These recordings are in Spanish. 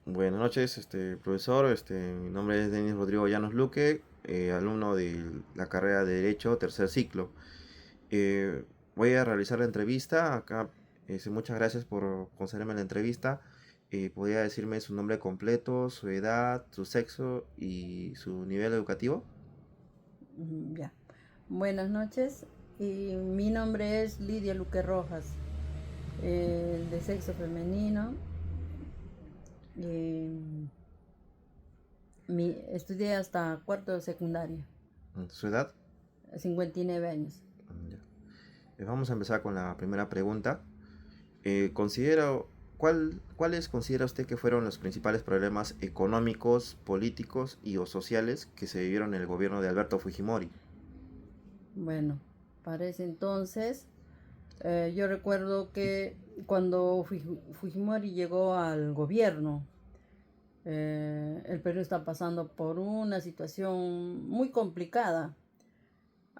Buenas noches, profesor. Mi nombre es Denis Rodrigo Llanos Luque, alumno de la carrera de Derecho, tercer ciclo. Voy a realizar la entrevista. Acá, muchas gracias por concederme la entrevista. ¿Podría decirme su nombre completo, su edad, su sexo y su nivel educativo? Ya. Buenas noches. Y mi nombre es Lidia Luque Rojas, de sexo femenino. Eh, Estudié hasta cuarto de secundaria, ¿Su edad? 59 años. Ya. Vamos a empezar con la primera pregunta. Considero, ¿cuáles considera usted que fueron los principales problemas económicos, políticos y o sociales que se vivieron en el gobierno de Alberto Fujimori? Bueno, para ese entonces, yo recuerdo que cuando Fujimori llegó al gobierno, el Perú está pasando por una situación muy complicada.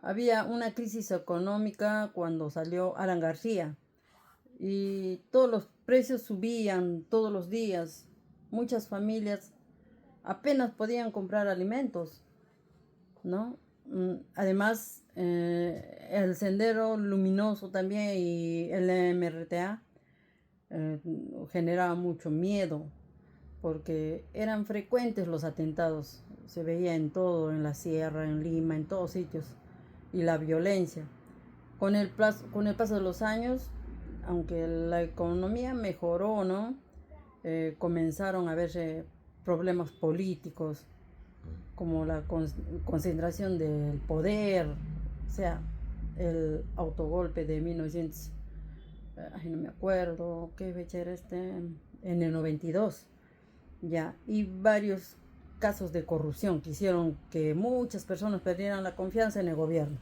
Había una crisis económica cuando salió Alan García y todos los precios subían todos los días. Muchas familias apenas podían comprar alimentos, ¿no? Además, el Sendero Luminoso también y el MRTA eh, generaba mucho miedo porque eran frecuentes los atentados. Se veía en todo, en la sierra, en Lima, en todos sitios. Y la violencia. Con el paso de los años, aunque la economía mejoró, ¿no? Comenzaron a verse problemas políticos, como la concentración del poder, o sea, el autogolpe de 1900, ay, no me acuerdo qué fecha era en el 92, ya, y varios casos de corrupción que hicieron que muchas personas perdieran la confianza en el gobierno.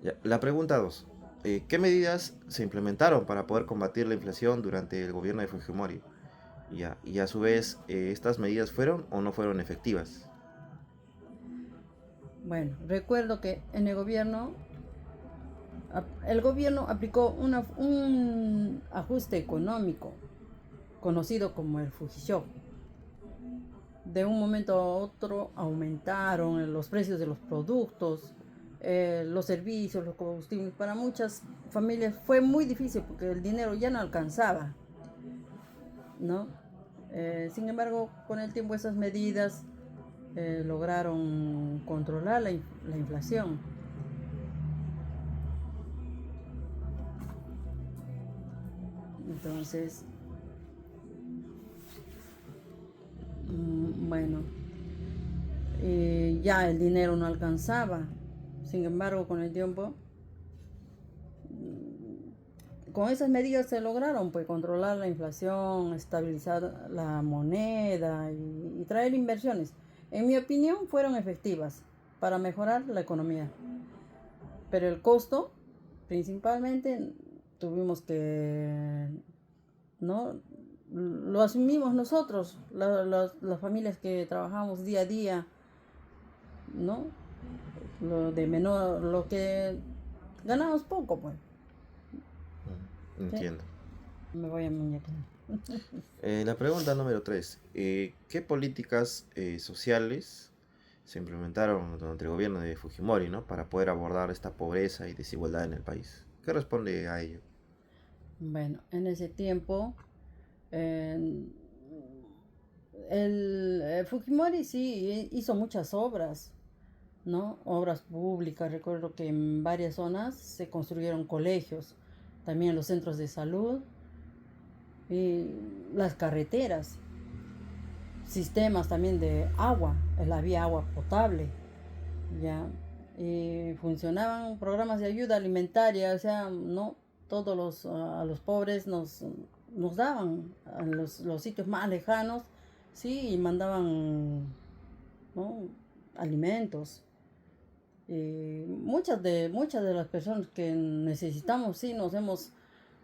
Ya, la pregunta 2. ¿Qué medidas se implementaron para poder combatir la inflación durante el gobierno de Fujimori? Ya, y a su vez, ¿estas medidas fueron o no fueron efectivas? Bueno, recuerdo que en el gobierno aplicó un ajuste económico conocido como el Fujishoku. De un momento a otro aumentaron los precios de los productos, los servicios, los combustibles. Para muchas familias fue muy difícil porque el dinero ya no alcanzaba, ¿no? Sin embargo, con el tiempo esas medidas lograron controlar la inflación. Entonces, bueno, ya el dinero no alcanzaba. Sin embargo, con el tiempo, con esas medidas se lograron pues controlar la inflación, estabilizar la moneda y traer inversiones. En mi opinión, fueron efectivas para mejorar la economía. Pero el costo, principalmente, tuvimos que, ¿no? Lo asumimos nosotros, las familias que trabajamos día a día, ¿no? Lo de menor, lo que ganamos poco, pues. ¿Sí? Entiendo. Me voy a muñeca. La pregunta número 3. ¿Qué políticas sociales se implementaron durante el gobierno de Fujimori, ¿no? Para poder abordar esta pobreza y desigualdad en el país? ¿Qué responde a ello? Bueno, en ese tiempo, eh, el Fujimori sí hizo muchas obras, ¿no? Obras públicas. Recuerdo que en varias zonas se construyeron colegios, también los centros de salud y las carreteras, sistemas también de agua, había agua potable, ya. Y funcionaban programas de ayuda alimentaria, o sea, no todos a los pobres nos daban a los sitios más lejanos, sí, y mandaban, ¿no? Alimentos. Y muchas de las personas que necesitamos, sí, nos hemos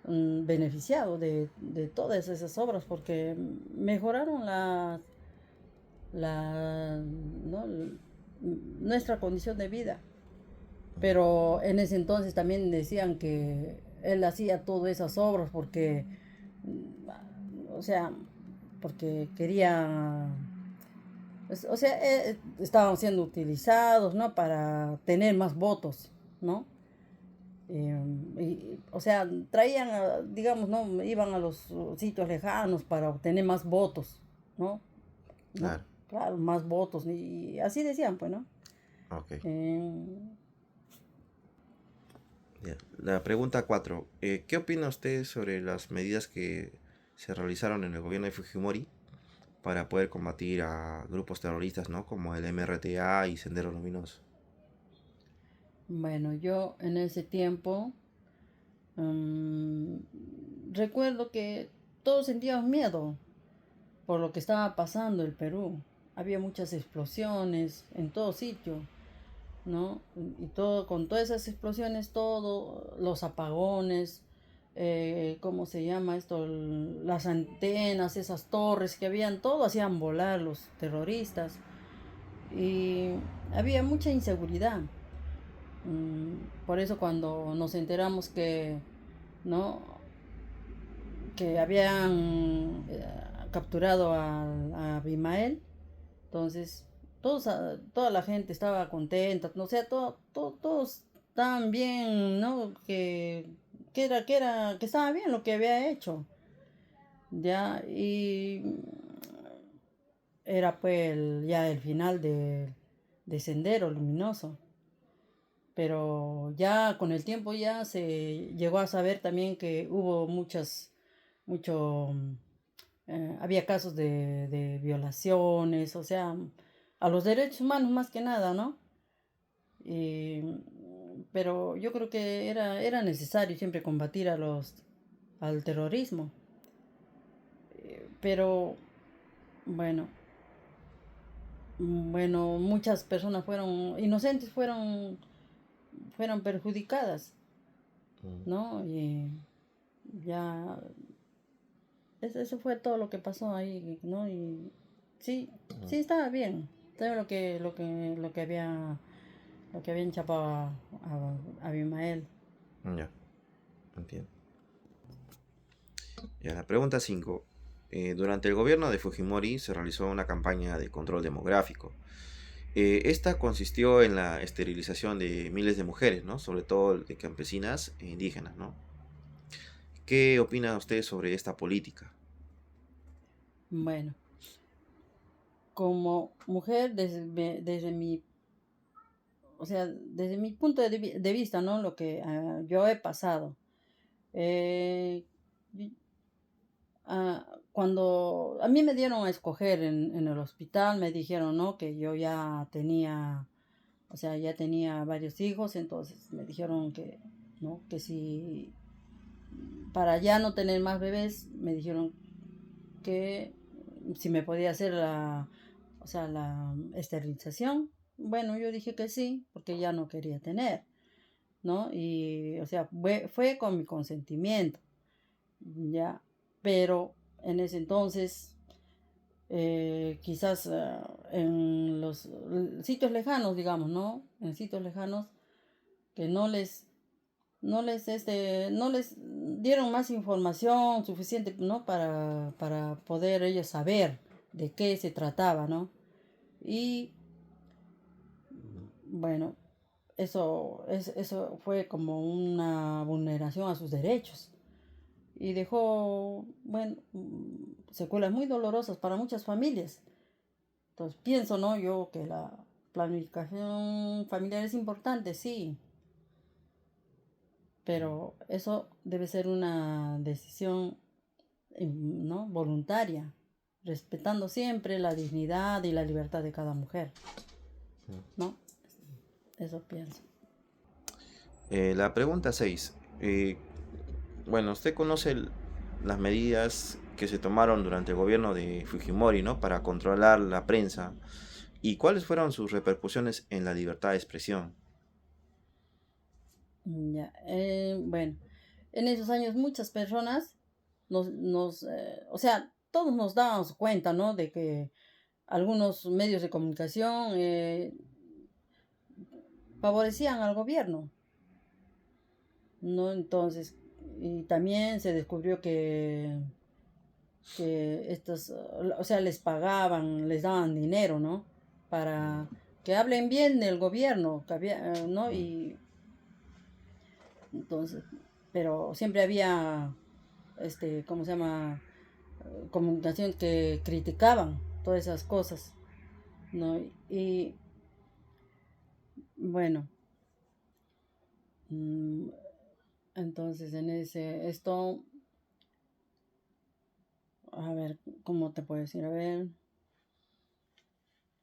beneficiado de todas esas obras porque mejoraron ¿no? Nuestra condición de vida. Pero en ese entonces también decían que él hacía todas esas obras porque o sea, porque quería, o sea, estaban siendo utilizados, ¿no? Para tener más votos, ¿no? O sea, traían, digamos, ¿no? Iban a los sitios lejanos para obtener más votos, ¿no? ¿No? Claro, Claro, más votos, y así decían, pues, ¿no? ok. Eh, Ya. La pregunta 4. ¿Qué opina usted sobre las medidas que se realizaron en el gobierno de Fujimori para poder combatir a grupos terroristas, ¿no? Como el MRTA y Sendero Luminoso? bueno, yo en ese tiempo mm, recuerdo que todos sentíamos miedo por lo que estaba pasando en Perú. Había muchas explosiones en todo sitio, ¿no? Y todo, con todas esas explosiones, todo, los apagones, ¿cómo se llama esto? Las antenas, esas torres que habían, todo hacían volar los terroristas. Y había mucha inseguridad. Por eso cuando nos enteramos que, ¿no? Que habían capturado a Abimael, entonces toda la gente estaba contenta, no, o sea, todos estaban bien, ¿no? Que estaba bien lo que había hecho, ya, y era pues ya el final de Sendero Luminoso. Pero ya con el tiempo ya se llegó a saber también que hubo mucho, había casos de violaciones, o sea, a los derechos humanos más que nada, ¿no? Y, pero yo creo que era necesario siempre combatir al terrorismo. Pero bueno, bueno, muchas personas fueron inocentes, fueron perjudicadas, Mm, ¿no? Y ya, eso fue todo lo que pasó ahí, ¿no? Y sí, mm, sí estaba bien. Todo lo que habían chapado a Abimael. ya, entiendo. Ya, la pregunta 5. Durante el gobierno de Fujimori se realizó una campaña de control demográfico. Esta consistió en la esterilización de miles de mujeres, ¿no? Sobre todo de campesinas e indígenas, ¿no? ¿Qué opina usted sobre esta política? Bueno, como mujer, o sea, desde mi punto de vista, ¿no? Lo que yo he pasado. Eh, y- Cuando a mí me dieron a escoger en el hospital, me dijeron, ¿no? Que yo ya tenía, o sea, ya tenía varios hijos, entonces me dijeron que, ¿no? Que si para ya no tener más bebés, me dijeron que si me podía hacer o sea, la esterilización. Bueno, yo dije que sí, porque ya no quería tener, ¿no? Y, o sea, fue con mi consentimiento, ya, pero en ese entonces, quizás en los sitios lejanos, digamos, ¿no? En sitios lejanos que no les dieron más información suficiente, ¿no? Para poder ellos saber de qué se trataba, ¿no? Y bueno, eso fue como una vulneración a sus derechos y dejó, bueno, secuelas muy dolorosas para muchas familias. Entonces pienso, ¿no? Yo que la planificación familiar es importante, sí, pero eso debe ser una decisión, ¿no? Voluntaria, respetando siempre la dignidad y la libertad de cada mujer, ¿no? Eso pienso. La pregunta 6. Bueno, usted conoce las medidas que se tomaron durante el gobierno de Fujimori, ¿no? Para controlar la prensa. ¿Y cuáles fueron sus repercusiones en la libertad de expresión? Ya, bueno, en esos años muchas personas o sea, todos nos dábamos cuenta, ¿no? De que algunos medios de comunicación favorecían al gobierno, ¿no? Entonces, y también se descubrió que estos, o sea, les pagaban, les daban dinero, ¿no? Para que hablen bien del gobierno, que había, ¿no? Mm. Y entonces, pero siempre había, ¿cómo se llama? Comunicación que criticaban todas esas cosas, ¿no? Y bueno, mm, entonces en esto, a ver, ¿cómo te puedo decir? A ver,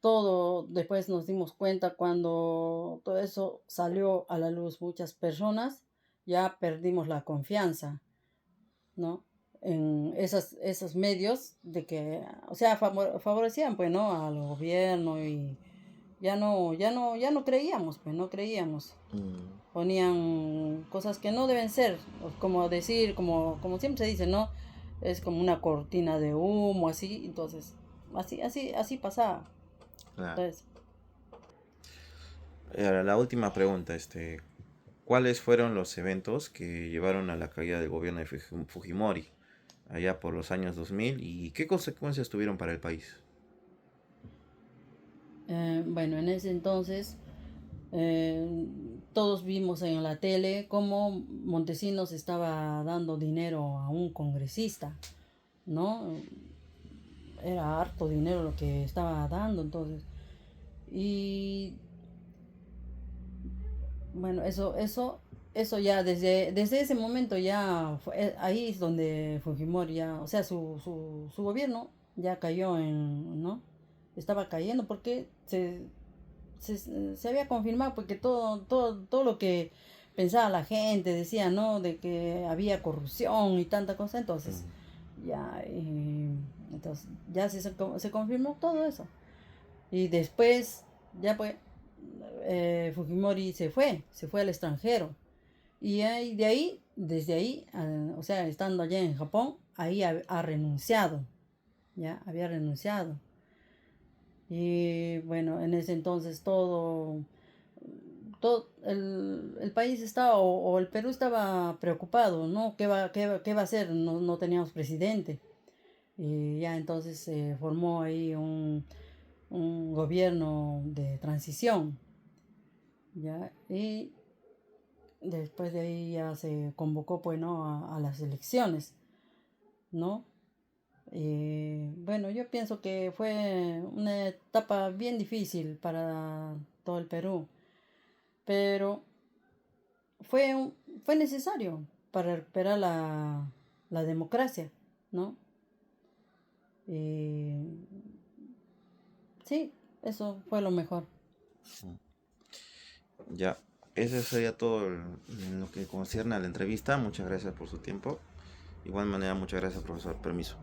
todo después nos dimos cuenta cuando todo eso salió a la luz, muchas personas ya perdimos la confianza, ¿no? En esos medios de que, o sea, favorecían, pues, ¿no? Al gobierno y ya no creíamos, pues, no creíamos. Mm. Ponían cosas que no deben ser, como decir, como siempre se dice, ¿no? Es como una cortina de humo, así, entonces, así pasaba. Claro. Entonces, Ahora, la última pregunta, ¿cuáles fueron los eventos que llevaron a la caída del gobierno de Fujimori allá por los años 2000 y qué consecuencias tuvieron para el país? bueno, en ese entonces eh, todos vimos en la tele cómo Montesinos estaba dando dinero a un congresista, ¿no? Era harto dinero lo que estaba dando, entonces. Y bueno, eso ya desde ese momento ya ahí es donde Fujimori ya, o sea, su gobierno ya cayó ¿no? Estaba cayendo porque se había confirmado porque todo lo que pensaba la gente decía, ¿no? De que había corrupción y tanta cosa, entonces Mm. ya, entonces ya se confirmó todo eso. Y después, ya pues, Fujimori se fue al extranjero. Y desde ahí, o sea, estando allá en Japón, ahí ha renunciado, ya, había renunciado. Y bueno, en ese entonces todo el país estaba, o el Perú estaba preocupado, ¿no? ¿Qué va a hacer? No teníamos presidente. Y ya entonces se formó ahí un gobierno de transición, ¿ya? Y después de ahí ya se convocó, pues, ¿no? A las elecciones, ¿no? Bueno, yo pienso que fue una etapa bien difícil para todo el Perú, pero fue, fue necesario para recuperar la democracia, ¿no? Eh, sí, eso fue lo mejor. Ya, eso sería todo en lo que concierne a la entrevista. Muchas gracias por su tiempo. De igual manera, muchas gracias, profesor. Permiso.